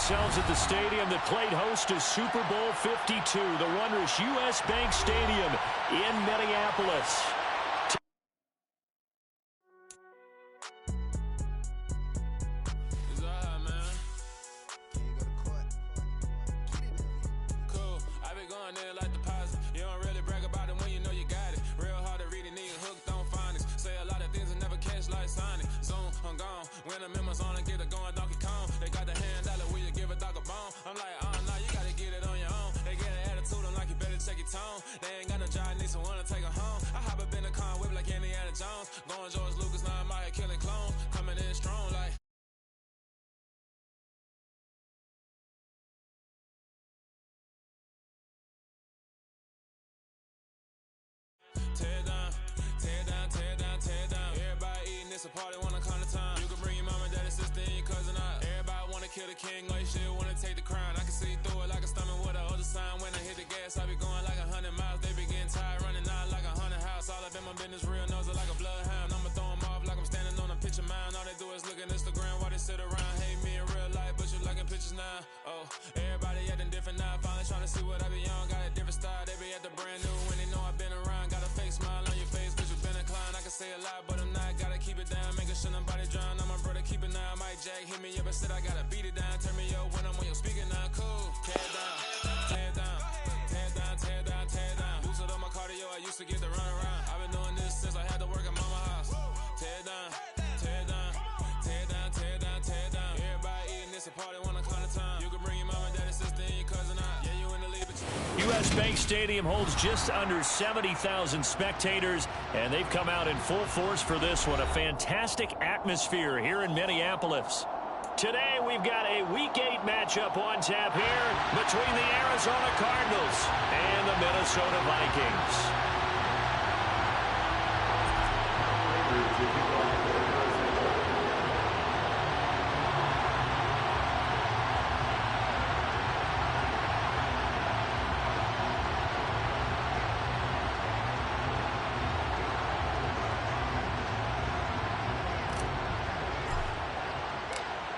ourselves at the stadium that played host to Super Bowl 52, the wondrous U.S. Bank Stadium in Minneapolis. Tear down, tear down, tear down, tear down. Everybody eating, it's a party, wanna come to time. You can bring your mama, daddy, sister, and your cousin out. Everybody wanna kill the king, or you shit wanna take the crown. I can see through it like a stomach with a other sign. When I hit the gas, I be going like 100 miles. They be getting tired, running out like 100 house. All up in my business, real nose it like a bloodhound. I'ma throw them off like I'm standing on a picture mound. All they do is look at Instagram while they sit around. Hate me in real life, but you liking pictures now. Oh, everybody acting different now. Finally trying to see what I be on. Got a different style, they be at the brand new when they know I've been around. Got a fake smile on your face, bitch, you been inclined. I can say a lot, but I'm not. Gotta keep it down, making sure nobody drown. I'm my brother, keep it now. Mike Jack hit me up and said I gotta beat it down. Turn me up when I'm on your speaker now. Cool, tear down, tear down, tear down, tear down, tear down. Loosen up my cardio, I used to get to run around. I've been doing this since I had to work at mama house. Tear down, tear down, tear down, tear down, tear down. Everybody eating, it's a party, wanna come to time. You can bring your mama, daddy, sister, and your cousin out. Yeah, you in the lead, but U.S. Bank Stadium holds just under 70,000 spectators, and they've come out in full force for this one. A fantastic atmosphere here in Minneapolis. Today, we've got a Week 8 matchup on tap here between the Arizona Cardinals and the Minnesota Vikings.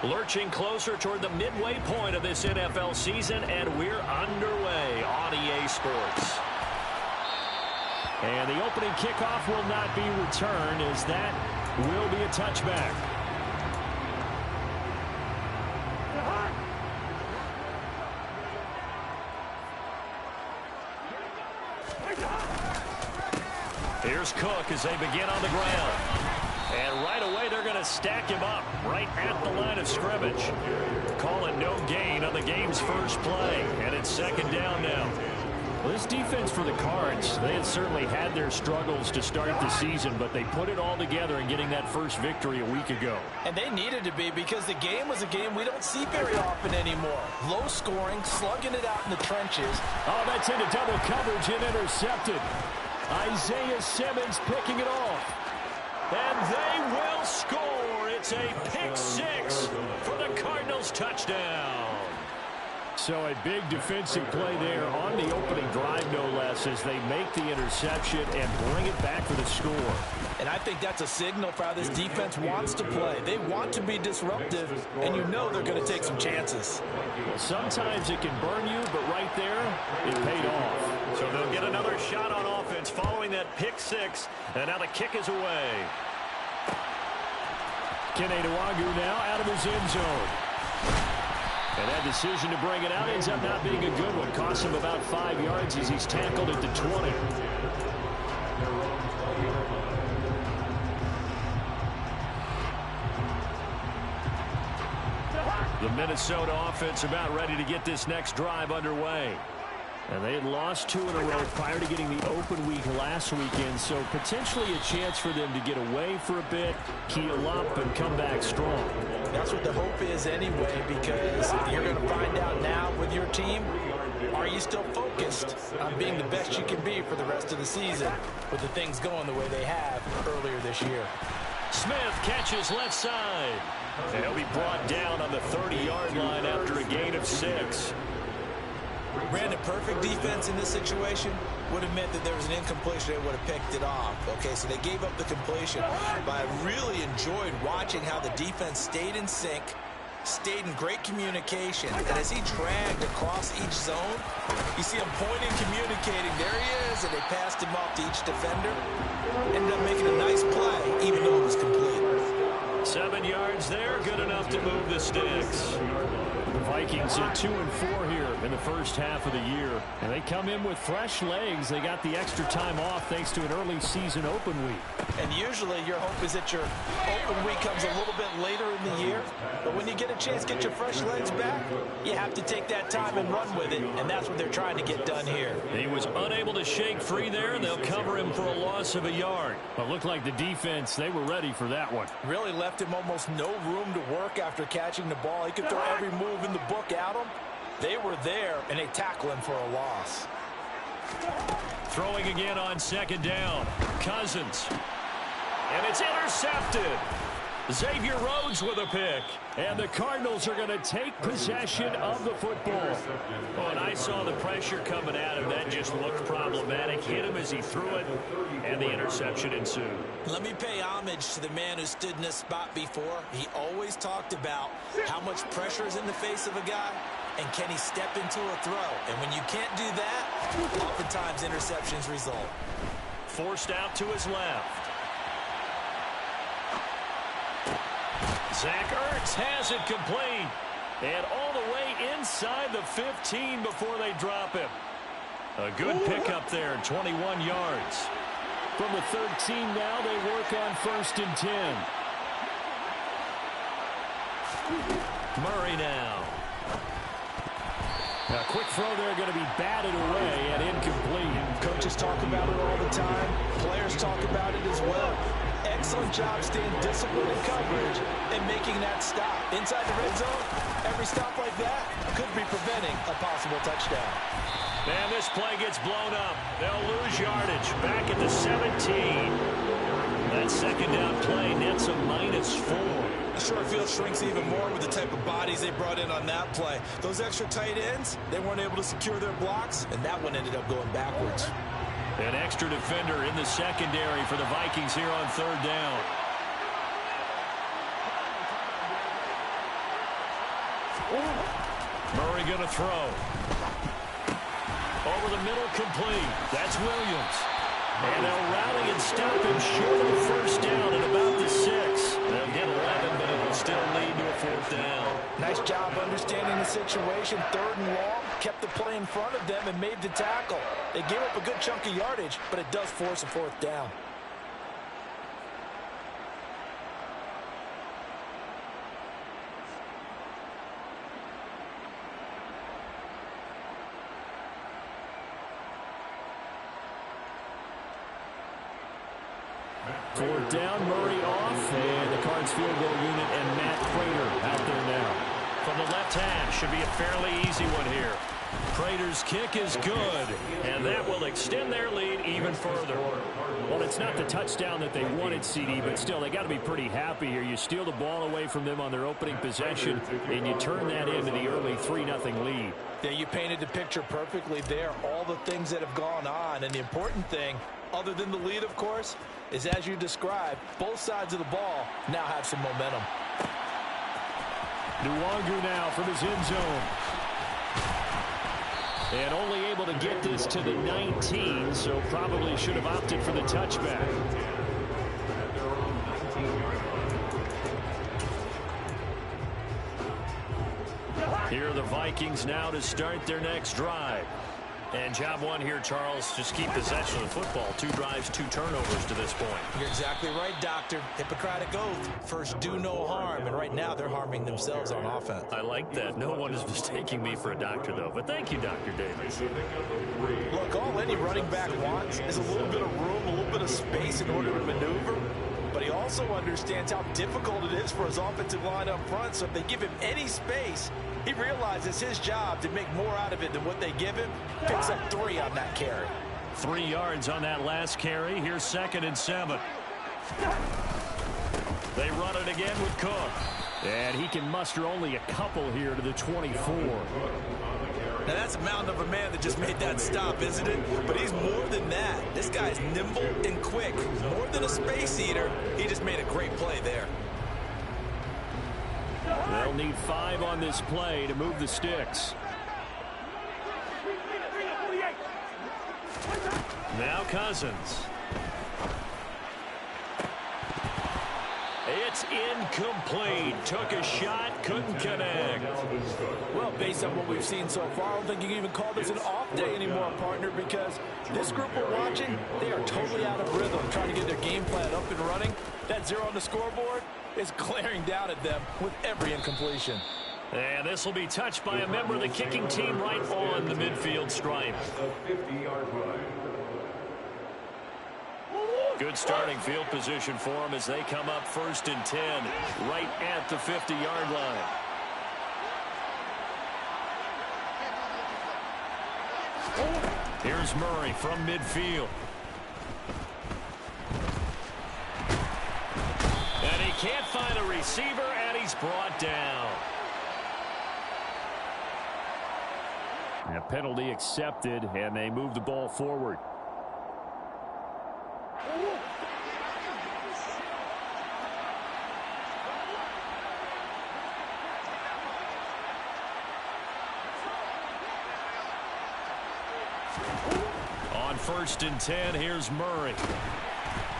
Lurching closer toward the midway point of this NFL season, and we're underway on EA Sports. And the opening kickoff will not be returned, as that will be a touchback. Here's Cook as they begin on the ground. And right away, they're going to stack him up right at the line of scrimmage. Calling no gain on the game's first play. And it's second down now. Well, this defense for the Cards, they had certainly had their struggles to start the season, but they put it all together in getting that first victory a week ago. And they needed to be, because the game was a game we don't see very often anymore. Low scoring, slugging it out in the trenches. Oh, that's into double coverage and intercepted. Isaiah Simmons picking it off. And they will score. It's a pick six for the Cardinals touchdown. So a big defensive play there on the opening drive, no less, as they make the interception and bring it back for the score. And I think that's a signal for how this defense wants to play. They want to be disruptive, and you know they're going to take some chances. Well, sometimes it can burn you, but right there, it paid off. So they'll get another shot on offense following that pick six, and now the kick is away. Kene Nwangwu now out of his end zone. And that decision to bring it out ends up not being a good one. Costs him about 5 yards as he's tackled at the 20. The Minnesota offense about ready to get this next drive underway. And they had lost 2 in a row prior to getting the open week last weekend, so potentially a chance for them to get away for a bit, heal up, and come back strong. That's what the hope is anyway, because you're going to find out now with your team, are you still focused on being the best you can be for the rest of the season with the things going the way they have earlier this year. Smith catches left side. And he'll be brought down on the 30-yard line after a gain of 6. Brandon, perfect defense in this situation would have meant that there was an incompletion. They would have picked it off. Okay, so they gave up the completion. But I really enjoyed watching how the defense stayed in sync, stayed in great communication. And as he dragged across each zone, you see him pointing, communicating. There he is, and they passed him off to each defender. Ended up making a nice play, even though it was complete. 7 yards there, good enough to move the sticks. The Vikings at 2-4 here in the first half of the year. And they come in with fresh legs. They got the extra time off thanks to an early season open week. And usually your hope is that your open week comes a little bit later in the year. But when you get a chance to get your fresh legs back, you have to take that time and run with it. And that's what they're trying to get done here. He was unable to shake free there. They'll cover him for a loss of a yard. But looked like the defense, they were ready for that one. Really left him almost no room to work after catching the ball. He could throw every move in the book at him. They were there, and they tackle him for a loss. Throwing again on second down. Cousins. And it's intercepted. Xavier Rhodes with a pick. And the Cardinals are going to take possession of the football. Oh, and I saw the pressure coming at him. That just looked problematic. Hit him as he threw it, and the interception ensued. Let me pay homage to the man who stood in this spot before. He always talked about how much pressure is in the face of a guy, and can he step into a throw. And when you can't do that, oftentimes interceptions result. Forced out to his left. Zach Ertz has it complete. And all the way inside the 15 before they drop him. A good pickup there, 21 yards. From the 13 now, they work on 1st and 10. Murray now. A quick throw there going to be batted away and incomplete. Coaches talk about it all the time. Players talk about it as well. Excellent job staying disciplined in coverage and making that stop. Inside the red zone, every stop like that could be preventing a possible touchdown. And this play gets blown up. They'll lose yardage. Back at the 17. That second down play nets a -4. The short field shrinks even more with the type of bodies they brought in on that play. Those extra tight ends, they weren't able to secure their blocks, and that one ended up going backwards. An extra defender in the secondary for the Vikings here on 3rd down. Murray going to throw. Over the middle, complete. That's Williams. And they'll rally and stop him short of the 1st down at about the 6. They'll get 11, but it'll still lead to a 4th down. Nice job understanding the situation. 3rd and long, kept the play in front of them and made the tackle. They gave up a good chunk of yardage, but it does force a 4th down. Fourth down, Murray off, and the Cards field goal unit and Matt Prater out there now. From the left hash, should be a fairly easy one here. Prater's kick is good, and that will extend their lead even further. Well, it's not the touchdown that they wanted, CD, but still, they got to be pretty happy here. You steal the ball away from them on their opening possession, and you turn that into the early 3-0 lead. Yeah, you painted the picture perfectly there, all the things that have gone on, and the important thing, other than the lead, of course, is as you described, both sides of the ball now have some momentum. Nwangu now from his end zone. And only able to get this to the 19, so probably should have opted for the touchback. Here are the Vikings now to start their next drive. And job one here, Charles, just keep possession of the football. 2 drives, 2 turnovers to this point. You're exactly right, Doctor. Hippocratic oath. First, do no harm. And right now, they're harming themselves on offense. I like that. No one is mistaking me for a doctor, though. But thank you, Dr. Davis. Look, all any running back wants is a little bit of room, a little bit of space in order to maneuver. But he also understands how difficult it is for his offensive line up front. So if they give him any space, he realizes his job to make more out of it than what they give him. Picks up 3 on that carry. 3 yards on that last carry. Here's 2nd and 7. They run it again with Cook. And he can muster only a couple here to the 24. Now that's a mountain of a man that just made that stop, isn't it? But he's more than that. This guy's nimble and quick. More than a space eater, he just made a great play there. They'll need 5 on this play to move the sticks. Now Cousins. It's incomplete. Took a shot, couldn't connect. Well, based on what we've seen so far, I don't think you can even call this an off day anymore, partner, because this group we're watching, they are totally out of rhythm, trying to get their game plan up and running. That 0 on the scoreboard is glaring down at them with every incompletion. And this will be touched by a member of the kicking team right on the midfield stripe. Good starting field position for them as they come up 1st and 10 right at the 50-yard line. Here's Murray from midfield. And he can't find a receiver, and he's brought down. A penalty accepted, and they move the ball forward. On 1st and 10, here's Murray.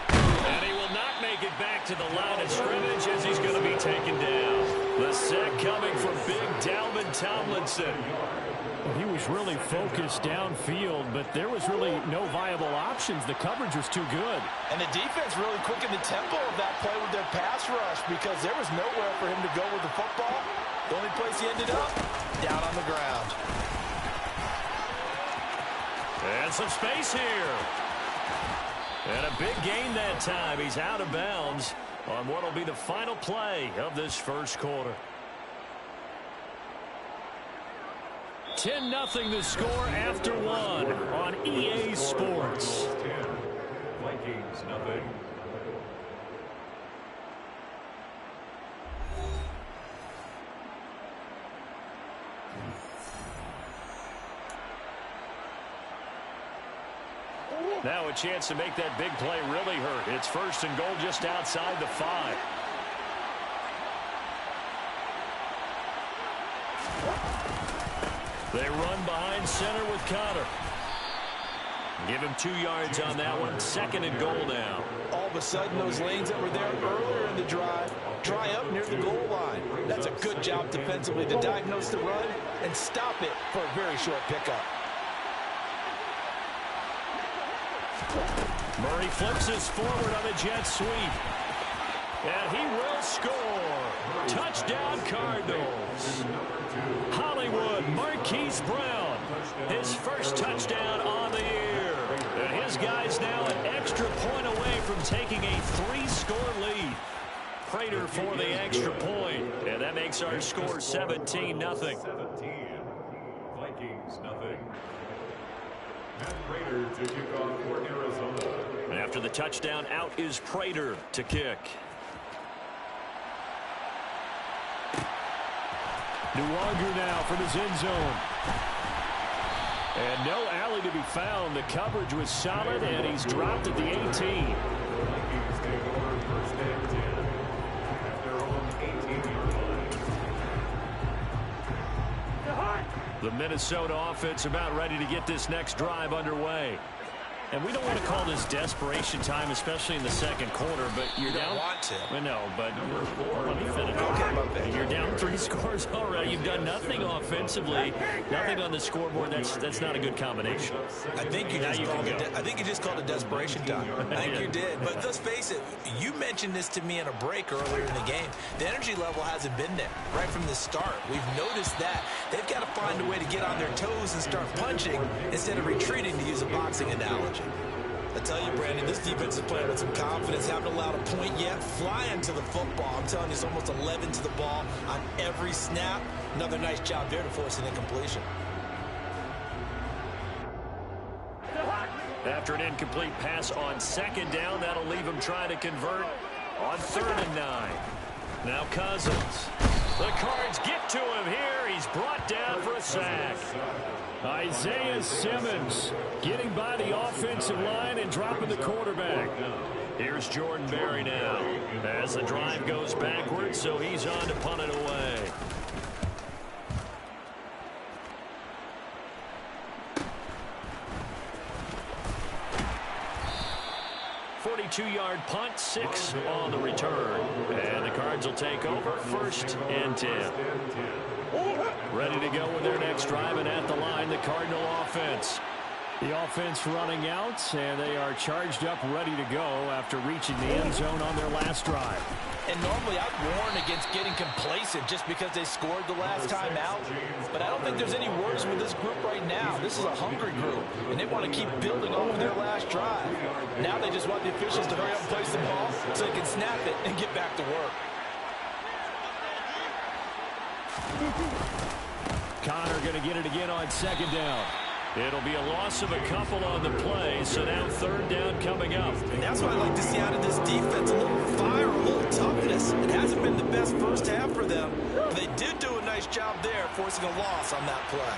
And he will not make it back to the line of scrimmage as he's going to be taken down. The sack coming from big Dalvin Tomlinson. He was really focused downfield, but there was really no viable options. The coverage was too good. And the defense really quickened the tempo of that play with their pass rush because there was nowhere for him to go with the football. The only place he ended up, down on the ground. And some space here. And a big gain that time. He's out of bounds on what will be the final play of this first quarter. 10-0 the score after 1 on EA Sports. Vikings nothing. Now a chance to make that big play really hurt. It's 1st and goal just outside the 5. They run behind center with Connor. Give him 2 yards on that one. 2nd and goal now. All of a sudden, those lanes that were there earlier in the drive dry up near the goal line. That's a good job defensively to diagnose the run and stop it for a very short pickup. Murray flips us forward on a jet sweep. And he will score. Touchdown Cardinals. Hollywood Marquise Brown. His first touchdown on the year. And his guys now an extra point away from taking a 3-score lead. Prater for the extra point. And that makes our score 17-0. 17. Vikings nothing. Matt Prater to kick off for Arizona. And after the touchdown, out is Prater to kick. Nwogu now from his end zone. And no alley to be found. The coverage was solid, and he's dropped at the 18. Vikings take over 1st and 10 at their own 18-yard line. The Minnesota offense about ready to get this next drive underway. And we don't want to call this desperation time, especially in the second quarter, but you're down. Don't want to. I know, but let me finish. Okay. You're down 3 scores already. You've done nothing offensively, nothing on the scoreboard. That's not a good combination. I think you just called it desperation time. I think you did. But let's face it, you mentioned this to me in a break earlier in the game. The energy level hasn't been there right from the start. We've noticed that. They've got to find a way to get on their toes and start punching instead of retreating, to use a boxing analogy. I tell you, Brandon, this defense is playing with some confidence. Haven't allowed a point yet. Flying to the football. I'm telling you, it's almost 11 to the ball on every snap. Another nice job there to force an incompletion. After an incomplete pass on 2nd down, that'll leave him trying to convert on 3rd and 9. Now Cousins. The Cards get to him here. He's brought down for a sack. Isaiah Simmons getting by the offensive line and dropping the quarterback. Here's Jordan Berry now. As the drive goes backwards, so he's on to punt it away. 42-yard punt, 6 on the return. And the Cards will take over, 1st and 10. Ready to go with their next drive, and at the line, the Cardinal offense. The offense running out, and they are charged up, ready to go after reaching the end zone on their last drive. And normally I'd warn against getting complacent just because they scored the last time out. But I don't think there's any worries with this group right now. This is a hungry group, and they want to keep building off of their last drive. Now they just want the officials to hurry up and place the ball so they can snap it and get back to work. Connor going to get it again on 2nd down. It'll be a loss of a couple on the play, so now 3rd down coming up. And that's what I like to see out of this defense, a little fire, a little toughness. It hasn't been the best first half for them, but they did do a nice job there forcing a loss on that play.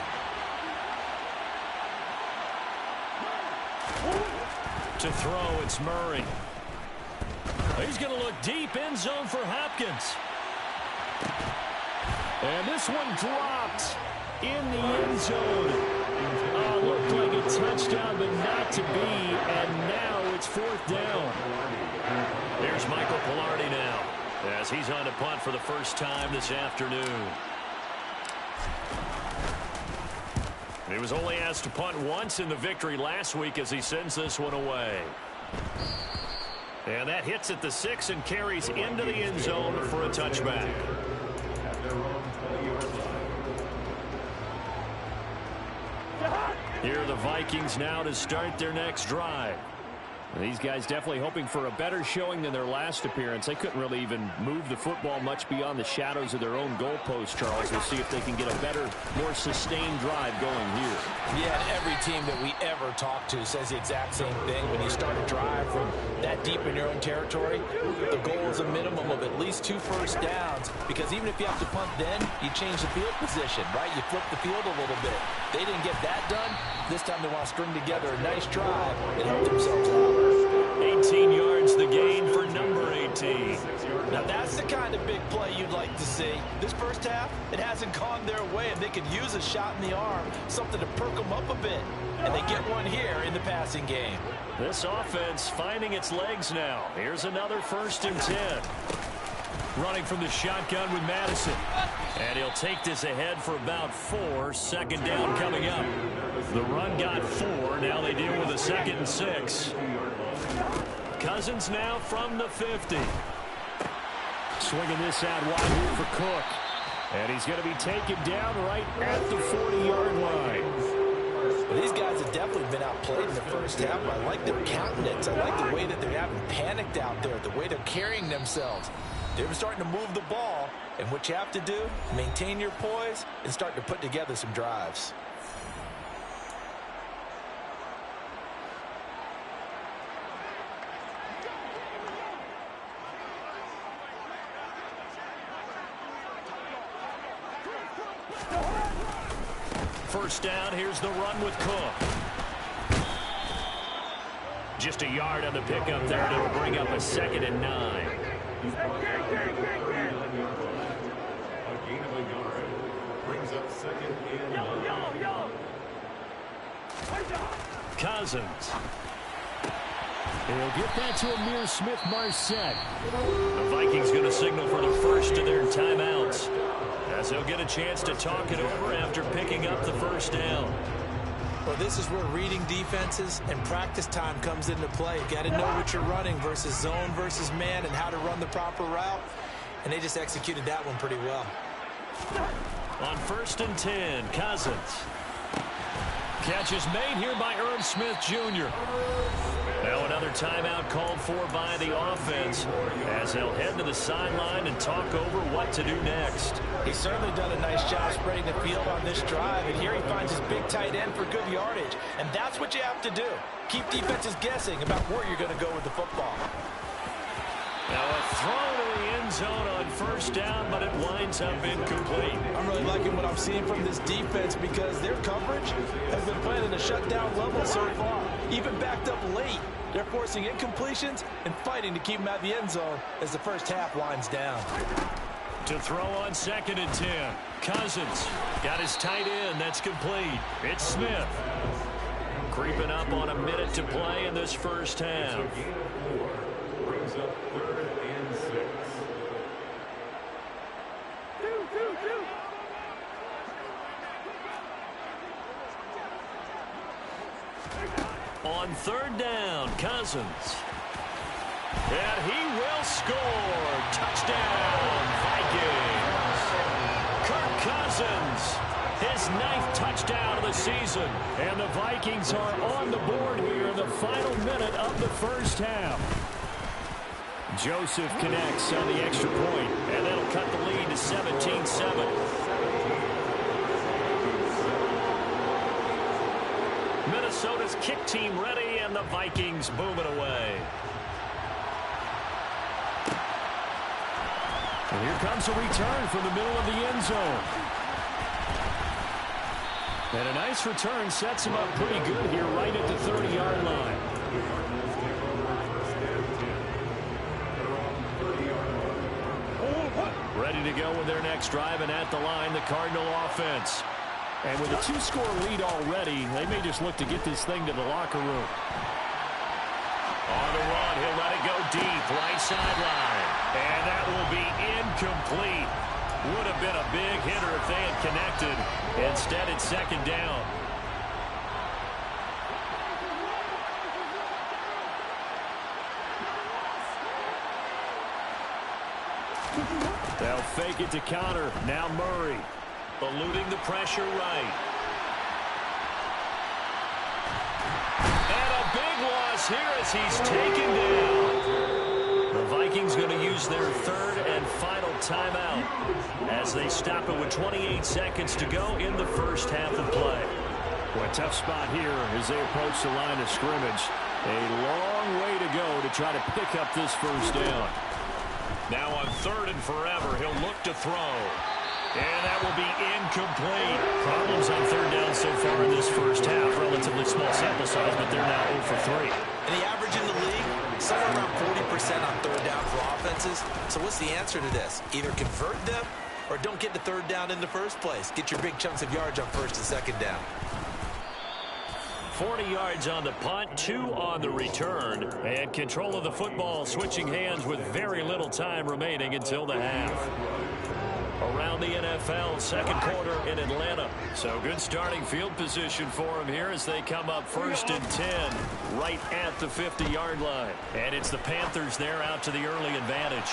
To throw, it's Murray. He's going to look deep, end zone for Hopkins. And this one dropped in the end zone. Looked like a touchdown, but not to be, and now it's 4th down. Here's Michael Palardy now, as he's on to punt for the first time this afternoon. He was only asked to punt once in the victory last week as he sends this one away. And that hits at the 6 and carries into the end zone for a touchback. Here are the Vikings now to start their next drive. These guys definitely hoping for a better showing than their last appearance. They couldn't really even move the football much beyond the shadows of their own goalpost, Charles. We'll see if they can get a better, more sustained drive going here. Yeah, every team that we ever talk to says the exact same thing. When you start a drive from that deep in your own territory, the goal is a minimum of at least 2 first downs, because even if you have to punt then, you change the field position, right? You flip the field a little bit. They didn't get that done. This time they want to string together a nice drive and help themselves out. 18 yards the gain for number 18. Now that's the kind of big play you'd like to see. This first half, it hasn't gone their way, and they could use a shot in the arm, something to perk them up a bit. And they get one here in the passing game. This offense finding its legs now. Here's another 1st and 10. Running from the shotgun with Madison. And he'll take this ahead for about 4. 2nd down coming up. The run got 4. Now they deal with a 2nd and 6. Cousins now from the 50. Swinging this out wide here for Cook. And he's going to be taken down right at the 40-yard line. Well, these guys have definitely been outplayed in the first half. I like their countenance. I like the way that they're having panicked out there, the way they're carrying themselves. They're starting to move the ball, and what you have to do, maintain your poise and start to put together some drives. First down, here's the run with Cook. Just a yard on the pickup there, and it'll bring up a 2nd and 9. A gain of a yard brings up 2nd and 9. Cousins. He'll get that to Amir Smith-Marset. The Vikings going to signal for the first of their timeouts, as they'll get a chance to talk it over after picking up the first down. Well, this is where reading defenses and practice time comes into play. You got to know what you're running versus zone versus man and how to run the proper route. And they just executed that one pretty well. On 1st and 10, Cousins. Catch is made here by Irv Smith Jr. Now another timeout called for by the offense, as they'll head to the sideline and talk over what to do next. He's certainly done a nice job spreading the field on this drive, and here he finds his big tight end for good yardage. And that's what you have to do. Keep defenses guessing about where you're going to go with the football. Now a throw to the end zone on 1st down, but it winds up incomplete. I'm really liking what I'm seeing from this defense because their coverage has been playing at a shutdown level so far. even backed up late. They're forcing incompletions and fighting to keep them out of the end zone as the first half winds down. To throw on 2nd and 10. Cousins got his tight end. That's complete. It's Smith. Creeping up on a minute to play in this first half. Brings up 3rd and 6. On 3rd down, Cousins. And he will score. Touchdown, Vikings. Kirk Cousins, his 9th touchdown of the season. And the Vikings are on the board here in the final minute of the first half. Joseph connects on the extra point, and that'll cut the lead to 17-7. Minnesota's kick team ready, and the Vikings boom it away. And here comes a return from the middle of the end zone. And a nice return sets him up pretty good here right at the 30-yard line. Ready to go with their next drive, and at the line, the Cardinal offense. And with a 2-score lead already, they may just look to get this thing to the locker room. On the run, he'll let it go deep, right sideline. And that will be incomplete. Would have been a big hitter if they had connected. Instead, it's 2nd down. They'll fake it to counter. Now Murray. Eluding the pressure right. And a big loss here as he's taken down. The Vikings going to use their 3rd and final timeout as they stop it with 28 seconds to go in the first half of play. Well, a tough spot here as they approach the line of scrimmage. A long way to go to try to pick up this first down. Now on 3rd and forever, he'll look to throw. And that will be incomplete. Problems on 3rd down so far in this first half. Relatively small sample size, but they're now 0 for 3. And the average in the league, somewhere around 40% on 3rd down for offenses. So what's the answer to this? Either convert them or don't get to 3rd down in the first place. Get your big chunks of yards on 1st and 2nd down. 40 yards on the punt, 2 on the return. And control of the football switching hands with very little time remaining until the half. Around the NFL, 2nd quarter in Atlanta. So good starting field position for them here as they come up 1st and 10 right at the 50-yard line. And it's the Panthers there out to the early advantage.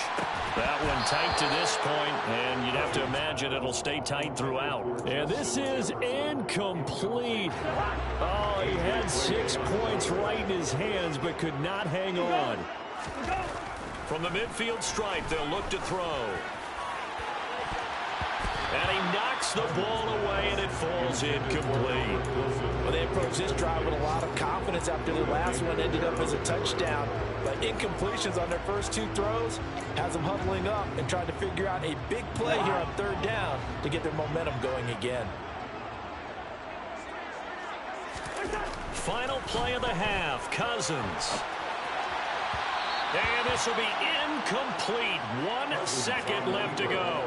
That one tight to this point, and you'd have to imagine it'll stay tight throughout. And this is incomplete. Oh, he had 6 points right in his hands but could not hang on. From the midfield stripe, they'll look to throw. And he knocks the ball away, and it falls incomplete. Well, they approached this drive with a lot of confidence after the last one ended up as a touchdown. But incompletions on their first 2 throws has them huddling up and trying to figure out a big play here on 3rd down to get their momentum going again. Final play of the half, Cousins. And this will be incomplete. 1 second left to go.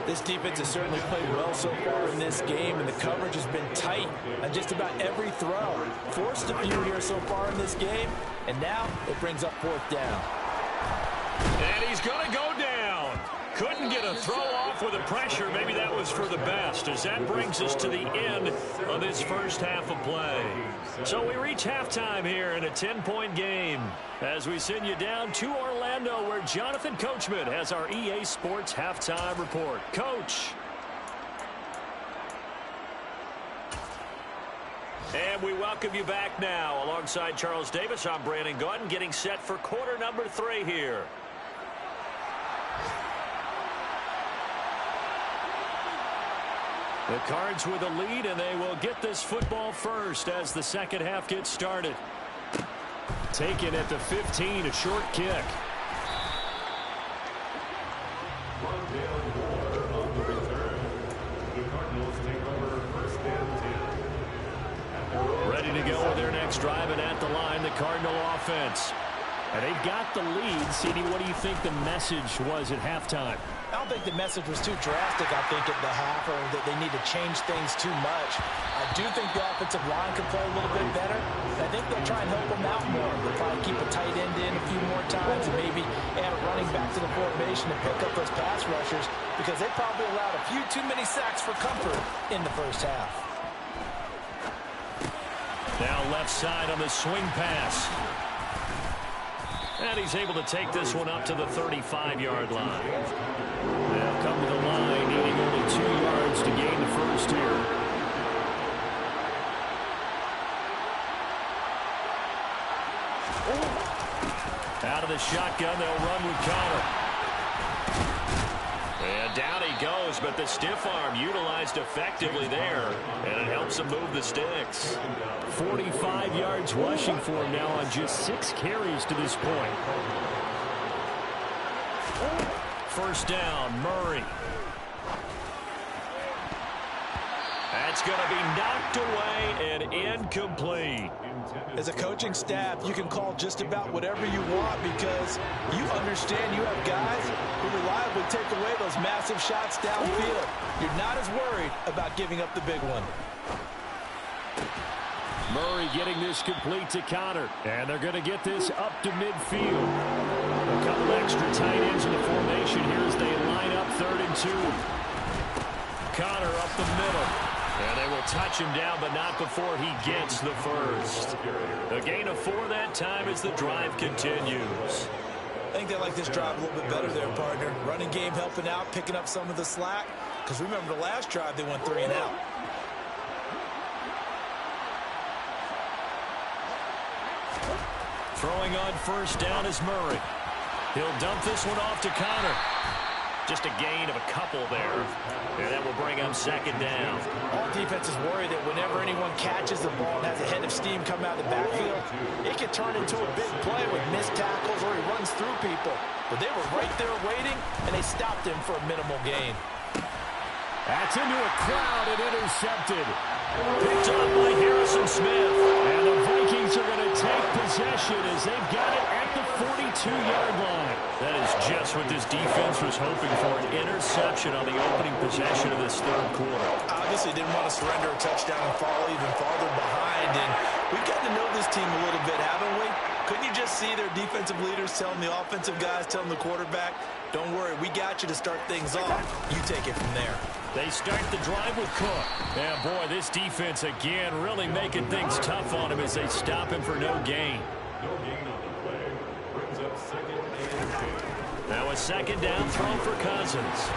This defense has certainly played well so far in this game, and the coverage has been tight on just about every throw. Forced a few here so far in this game, and now it brings up 4th down. And he's going to go down. Couldn't get a throw off with the pressure. Maybe that was for the best, as that brings us to the end of this first half of play. So we reach halftime here in a 10-point game as we send you down to Orlando, where Jonathan Coachman has our EA Sports halftime report. Coach. And we welcome you back now. Alongside Charles Davis, I'm Brandon Gaudin, getting set for quarter number 3 here. The Cards with a lead, and they will get this football first as the second half gets started. Taken at the 15, a short kick. Ready to go with their next Starts driving at the line, the Cardinal offense. And they've got the lead. CD, what do you think the message was at halftime? I don't think the message was too drastic, I think, at the half, or that they need to change things too much. I do think the offensive line can play a little bit better. I think they'll try and help them out more. They'll probably keep a tight end in a few more times and maybe add a running back to the formation and pick up those pass rushers, because they probably allowed a few too many sacks for comfort in the first half. Now left side on the swing pass. And he's able to take this one up to the 35-yard line. They'll come to the line, needing only 2 yards to gain the first here. Out of the shotgun, they'll run with Connor. And down he goes, but the stiff arm utilized effectively there, and it helps him move the sticks. 45 yards rushing for him now on just 6 carries to this point. First down, Murray. That's going to be knocked away and incomplete. As a coaching staff, you can call just about whatever you want, because you understand you have guys who reliably take away those massive shots downfield. You're not as worried about giving up the big one. Murray getting this complete to Connor. And they're going to get this up to midfield. A couple extra tight ends in the formation here as they line up 3rd and 2. Connor up the middle. And they will touch him down, but not before he gets the first. A gain of 4 that time as the drive continues. I think they like this drive a little bit better there, partner. Running game helping out, picking up some of the slack. Because remember, the last drive they went 3 and out. Throwing on first down is Murray. He'll dump this one off to Connor. Just a gain of a couple there. And that will bring him 2nd down. All defenses worry that whenever anyone catches the ball and has a head of steam come out of the backfield, it can turn into a big play with missed tackles or he runs through people. But they were right there waiting, and they stopped him for a minimal gain. That's into a crowd and intercepted. Picked up by Harrison Smith. And the Vikings are going to take possession as they've got it at the 42-yard line. That is just what this defense was hoping for, an interception on the opening possession of this 3rd quarter. Obviously didn't want to surrender a touchdown and fall even farther behind. And we've gotten to know this team a little bit, haven't we? Couldn't you just see their defensive leaders telling the offensive guys, telling the quarterback, don't worry, we got you to start things off. You take it from there. They start the drive with Cook. And boy, this defense again really making things tough on him as they stop him for no gain. No gain on the play. Brings up 2nd and 2. Now a 2nd down throw for Cousins.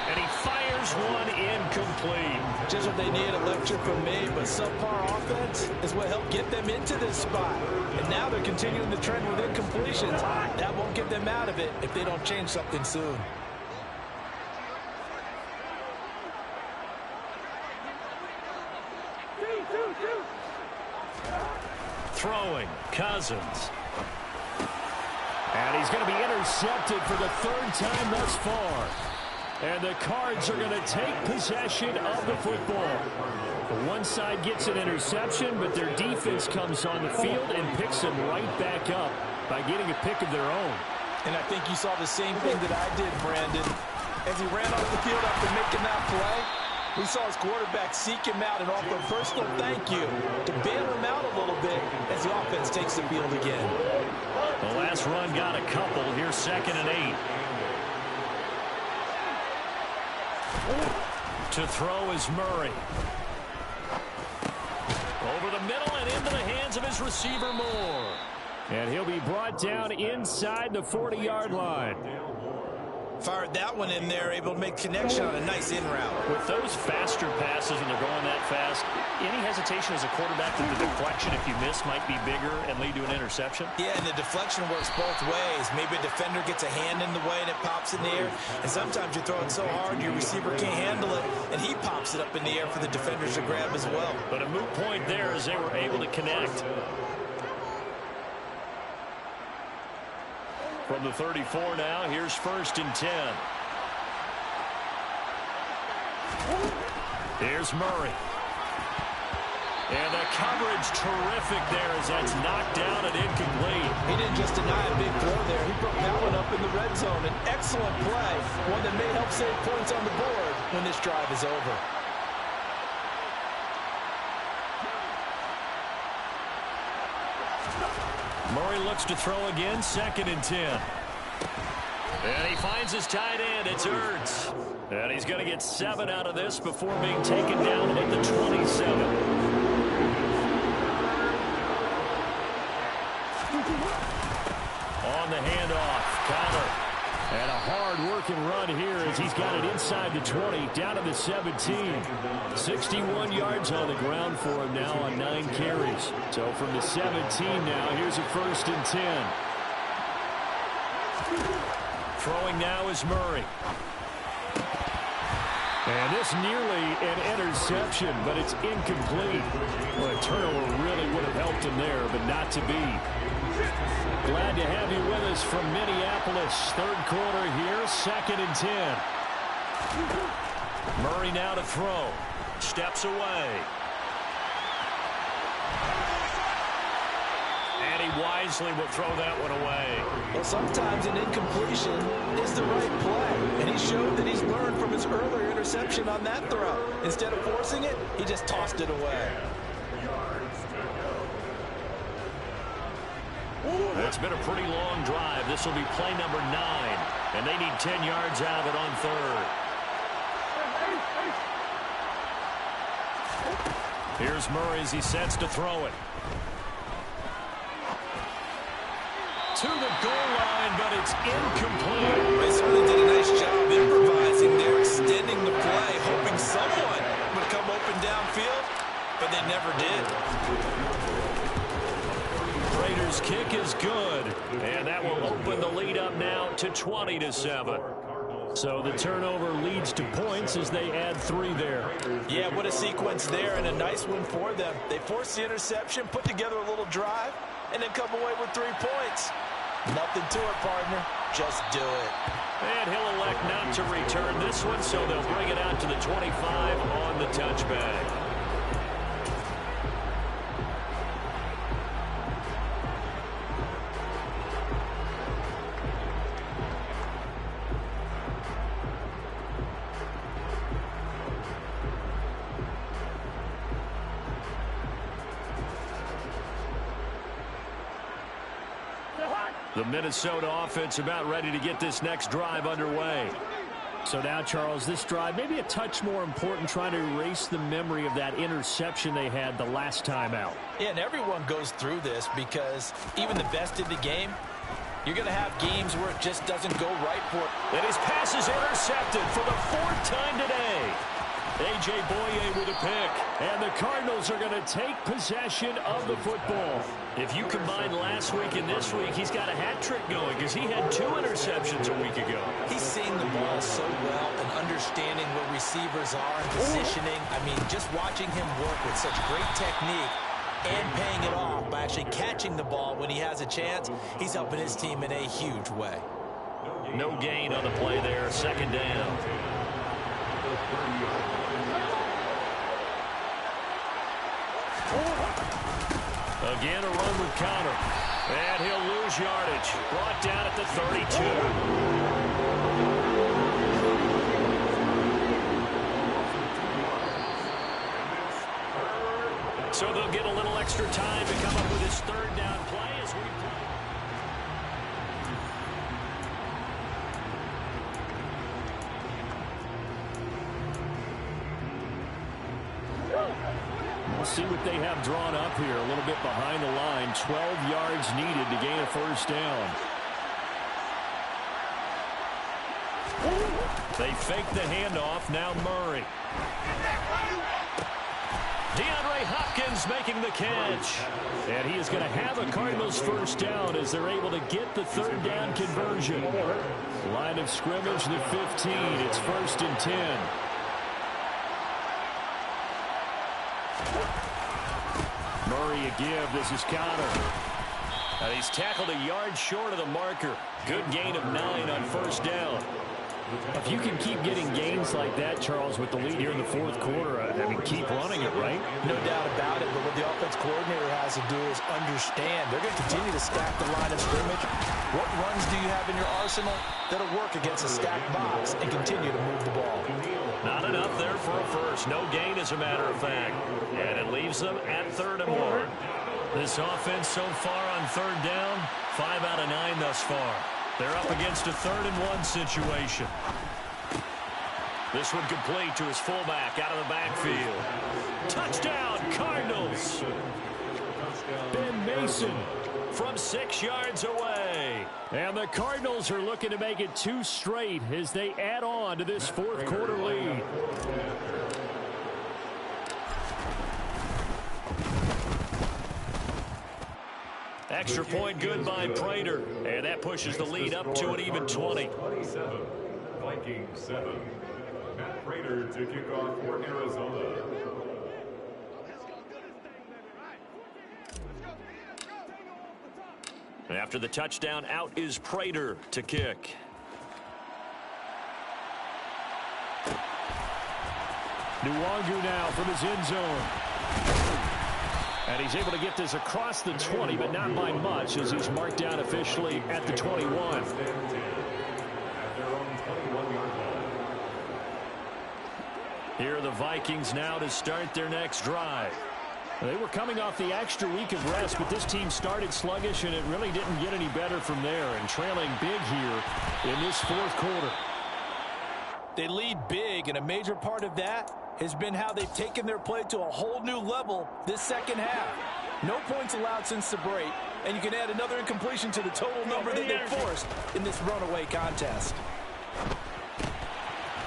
And he fires one incomplete. Just what they need, a lecture from me, but subpar offense is what helped get them into this spot. And now they're continuing the trend with incompletions. That won't get them out of it if they don't change something soon. Throwing, Cousins. And he's going to be intercepted for the 3rd time thus far. And the Cards are going to take possession of the football. One side gets an interception, but their defense comes on the field and picks them right back up by getting a pick of their own. And I think you saw the same thing that I did, Brandon. As he ran off the field after making that play, we saw his quarterback seek him out and offer a personal thank you to bail him out a little bit as the offense takes the field again. The last run got a couple. Here's 2nd and 8. To throw is Murray. Over the middle and into the hands of his receiver, Moore. And he'll be brought down inside the 40-yard line. Fired that one in there, able to make connection on a nice in route. With those faster passes and they're going that fast, any hesitation as a quarterback that the deflection, if you miss, might be bigger and lead to an interception? Yeah, and the deflection works both ways. Maybe a defender gets a hand in the way and it pops in the air. And sometimes you're throwing so hard your receiver can't handle it, and he pops it up in the air for the defenders to grab as well. But a moot point there as they were able to connect. From the 34 now, here's 1st and 10. Here's Murray. And the coverage terrific there as that's knocked down and incomplete. He didn't just deny a big throw there. He broke that one up in the red zone. An excellent play, one that may help save points on the board when this drive is over. Murray looks to throw again, 2nd and 10. And he finds his tight end. It's Ertz. And he's going to get 7 out of this before being taken down at the 27. On the handoff, Conner. And a hard-working run here as he's got it inside the 20, down to the 17. 61 yards on the ground for him now on 9 carries. So from the 17 now, here's a 1st and 10. Throwing now is Murray. And this nearly an interception, but it's incomplete. Well, a turnover really would have helped him there, but not to be. Glad to have you with us from Minneapolis. 3rd quarter here, 2nd and 10. Murray now to throw. Steps away. And he wisely will throw that one away. Well, sometimes an incompletion is the right play. And he showed that he's learned from his earlier interception on that throw. Instead of forcing it, he just tossed it away. It's been a pretty long drive. This will be play number 9. And they need 10 yards out of it on 3rd. Here's Murray as he sets to throw it. To the goal line, but it's incomplete. They certainly did a nice job improvising there, extending the play, hoping someone would come open downfield, but they never did. Raiders kick is good, and that will open the lead up now to 20-7. So the turnover leads to points as they add 3 there. Yeah, what a sequence there, and a nice one for them. They forced the interception, put together a little drive, and then come away with 3 points. Nothing to it, partner. Just do it. And he'll elect not to return this one, so they'll bring it out to the 25 on the touchback. The Minnesota offense about ready to get this next drive underway. So now, Charles, this drive maybe a touch more important, trying to erase the memory of that interception they had the last time out. Yeah, and everyone goes through this because even the best in the game, you're going to have games where it just doesn't go right for it. And his pass is intercepted for the 4th time today. A.J. Boye with a pick. And the Cardinals are going to take possession of the football. If you combine last week and this week, he's got a hat trick going because he had 2 interceptions a week ago. He's seeing the ball so well and understanding where receivers are and positioning. I mean, just watching him work with such great technique and paying it off by actually catching the ball when he has a chance, he's helping his team in a huge way. No gain on the play there, 2nd down. Again, a run with Conner. And he'll lose yardage. Brought down at the 32. So they'll get a little extra time to come up with his 3rd down play as we play. We'll see what they have drawn up here. A little bit behind the line. 12 yards needed to gain a 1st down. They fake the handoff. Now Murray. DeAndre Hopkins making the catch. And he is going to have a Cardinals 1st down as they're able to get the 3rd down conversion. Line of scrimmage, the 15. It's 1st and 10. Murray a give. This is Conner. He's tackled a yard short of the marker. Good gain of 9 on 1st down. If you can keep getting gains like that, Charles, with the lead here in the fourth quarter, I mean, keep running it, right? No doubt about it, but what the offense coordinator has to do is understand. They're going to continue to stack the line of scrimmage. What runs do you have in your arsenal that'll work against a stacked box and continue to move the ball? Not enough there for a first. No gain, as a matter of fact. And it leaves them at 3rd and 1. This offense so far on 3rd down, 5 out of 9 thus far. They're up against a 3rd and 1 situation. This one complete to his fullback out of the backfield. Touchdown, Cardinals! Ben Mason from 6 yards away. And the Cardinals are looking to make it 2 straight as they add on to this fourth quarter lead. Extra point good by Prater. And that pushes the lead up to an even 20. 27, Vikings 7. Matt Prater to kick off for Arizona. After the touchdown, out is Prater to kick. Nwangu now from his end zone. And he's able to get this across the 20, but not by much, as he's marked down officially at the 21. Here are the Vikings now to start their next drive. They were coming off the extra week of rest, but this team started sluggish, and it really didn't get any better from there, and trailing big here in this fourth quarter. They lead big, and a major part of that has been how they've taken their play to a whole new level this second half. No points allowed since the break, and you can add another incompletion to the total number that they forced in this runaway contest.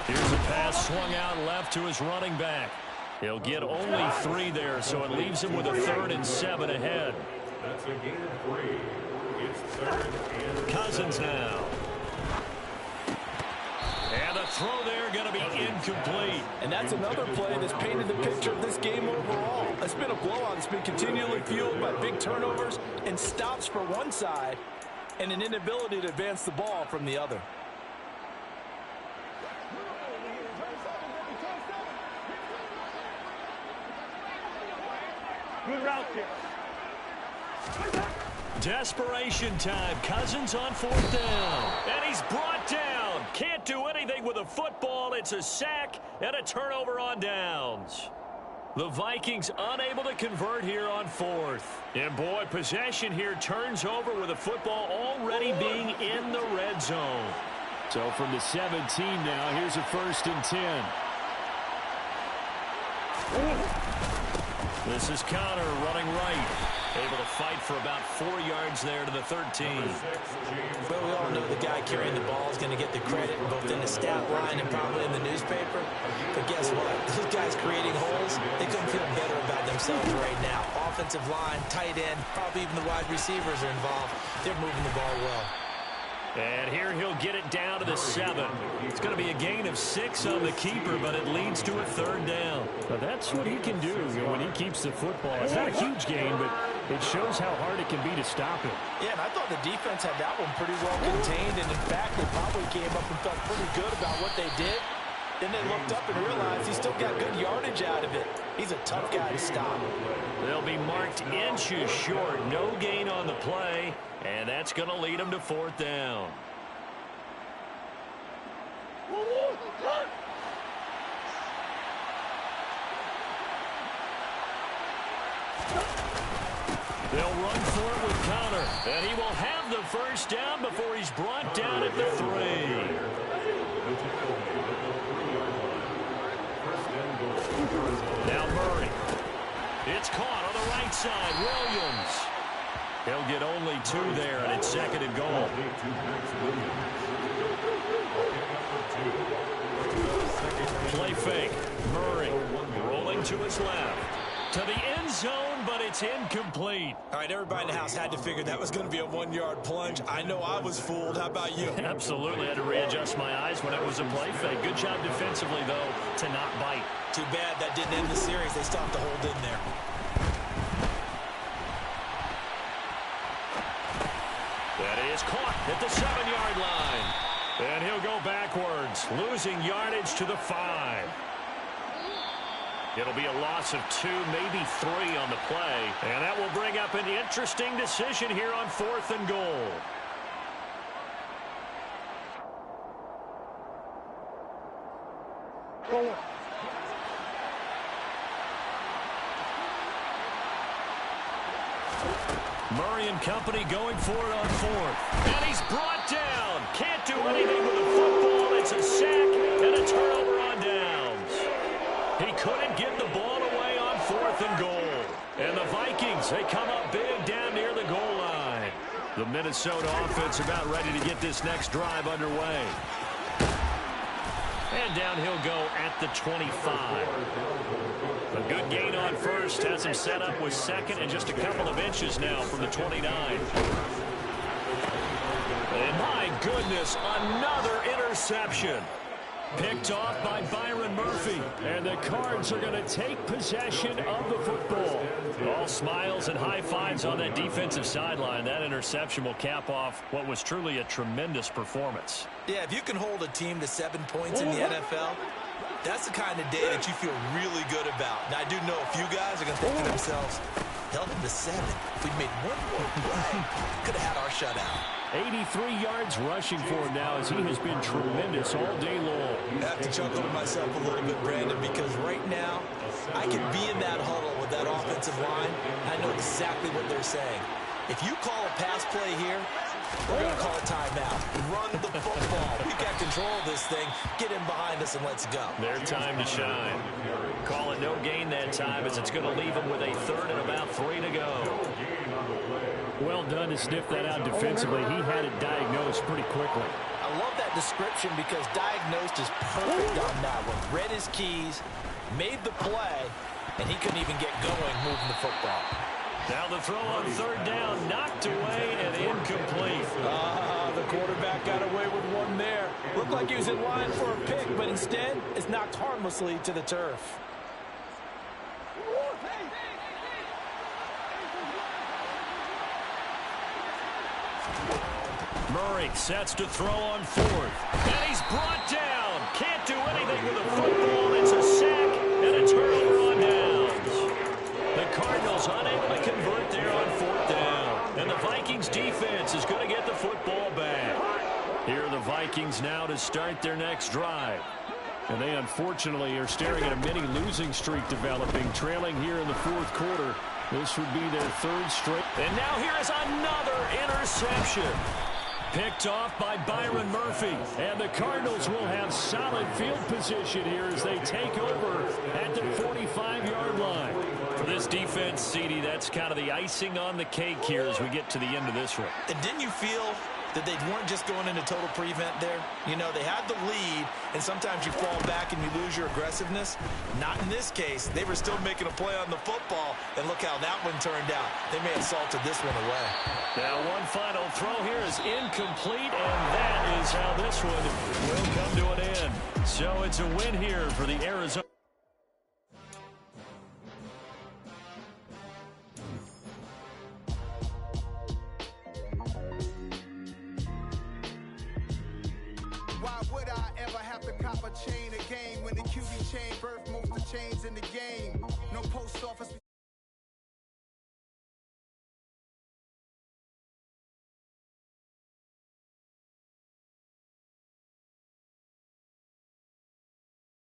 Here's a pass swung out left to his running back. He'll get only 3 there, so it leaves him with a 3rd and 7 ahead. That's a gain of 3. It's 3rd and Cousins now. And the throw there going to be incomplete. And that's another play that's painted the picture of this game overall. It's been a blowout. It's been continually fueled by big turnovers and stops for one side and an inability to advance the ball from the other. Good route here. Desperation time. Cousins on 4th down. And he's brought down. Can't do anything with a football. It's a sack and a turnover on downs. The Vikings unable to convert here on 4th. And boy, possession here turns over with the football already being in the red zone. So from the 17 now, here's a 1st and 10. This is Connor running right. Able to fight for about 4 yards there to the 13. Well, we all know the guy carrying the ball is going to get the credit both in the stat line and probably in the newspaper. But guess what? Those guys creating holes, they couldn't feel better about themselves right now. Offensive line, tight end, probably even the wide receivers are involved. They're moving the ball well. And here he'll get it down to the 7. It's going to be a gain of 6 on the keeper, but it leads to a 3rd down. But that's what he can do when he keeps the football. It's not a huge gain, but it shows how hard it can be to stop it. Yeah, and I thought the defense had that one pretty well contained, and in fact, they probably came up and felt pretty good about what they did. Then they looked up and realized he still got good yardage out of it. He's a tough guy to stop. They'll be marked inches short. No gain on the play, and that's going to lead them to 4th down. They'll run for it with Connor, and he will have the 1st down before he's brought down at the 3. Now Murray. It's caught on the right side. Williams. He'll get only 2 there, and it's 2nd and goal. Play fake. Murray rolling to his left. To the end zone, but it's incomplete. All right, everybody in the house had to figure that was going to be a 1-yard plunge. I know I was fooled. How about you? Absolutely. Had to readjust my eyes when it was a play fake. Good job defensively, though, to not bite. Too bad that didn't end the series. They stopped the hold in there. That is caught at the 7-yard line. And he'll go backwards, losing yardage to the 5. It'll be a loss of 2, maybe 3 on the play. And that will bring up an interesting decision here on 4th and goal. Murray and company going for it on 4th. And he's brought down. Can't do anything with the football. It's a sack and a turnover on downs. He couldn't get the ball away on 4th and goal. And the Vikings, they come up big down near the goal line. The Minnesota offense about ready to get this next drive underway. And down he'll go at the 25. A good gain on first has him set up with 2nd and just a couple of inches now from the 29. And my goodness, another interception. Picked off by Byron Murphy. And the Cards are going to take possession of the football. All smiles and high fives on that defensive sideline. That interception will cap off what was truly a tremendous performance. Yeah, if you can hold a team to 7 points in the NFL, that's the kind of day that you feel really good about. Now, I do know a few guys are going to think to themselves, held them to 7. If we'd made one more play, could have had our shutout. 83 yards rushing for him now as he has been tremendous all day long. I have to chuckle to myself a little bit, Brandon, because right now I can be in that huddle with that offensive line. I know exactly what they're saying. If you call a pass play here, we're going to call a timeout. Run the football. We got control of this thing. Get in behind us and let's go. Their time to shine. Call it no gain that time as it's going to leave them with a 3rd and about 3 to go. Well done to sniff that out defensively. He had it diagnosed pretty quickly. I love that description because diagnosed is perfect on that one. Read his keys, made the play, and he couldn't even get going moving the football. Now the throw on 3rd down, knocked away and incomplete. The quarterback got away with one there. Looked like he was in line for a pick, but instead it's knocked harmlessly to the turf. Murray sets to throw on 4th. And he's brought down. Can't do anything with the football. It's a sack and a turnover on downs. The Cardinals unable to convert there on 4th down. And the Vikings defense is going to get the football back. Here are the Vikings now to start their next drive. And they unfortunately are staring at a mini losing streak developing, trailing here in the 4th quarter. This would be their 3rd straight. And now here is another interception. Picked off by Byron Murphy. And the Cardinals will have solid field position here as they take over at the 45-yard line. For this defense, CD, that's kind of the icing on the cake here as we get to the end of this one. And didn't you feel that they weren't just going into total prevent there? You know, they had the lead, and sometimes you fall back and you lose your aggressiveness. Not in this case. They were still making a play on the football, and look how that one turned out. They may have salted this one away. Now one final throw here is incomplete, and that is how this one will come to an end. So it's a win here for the Arizona. Why would I ever have to cop a chain again when the QB chain birth most of the chains in the game? No post office.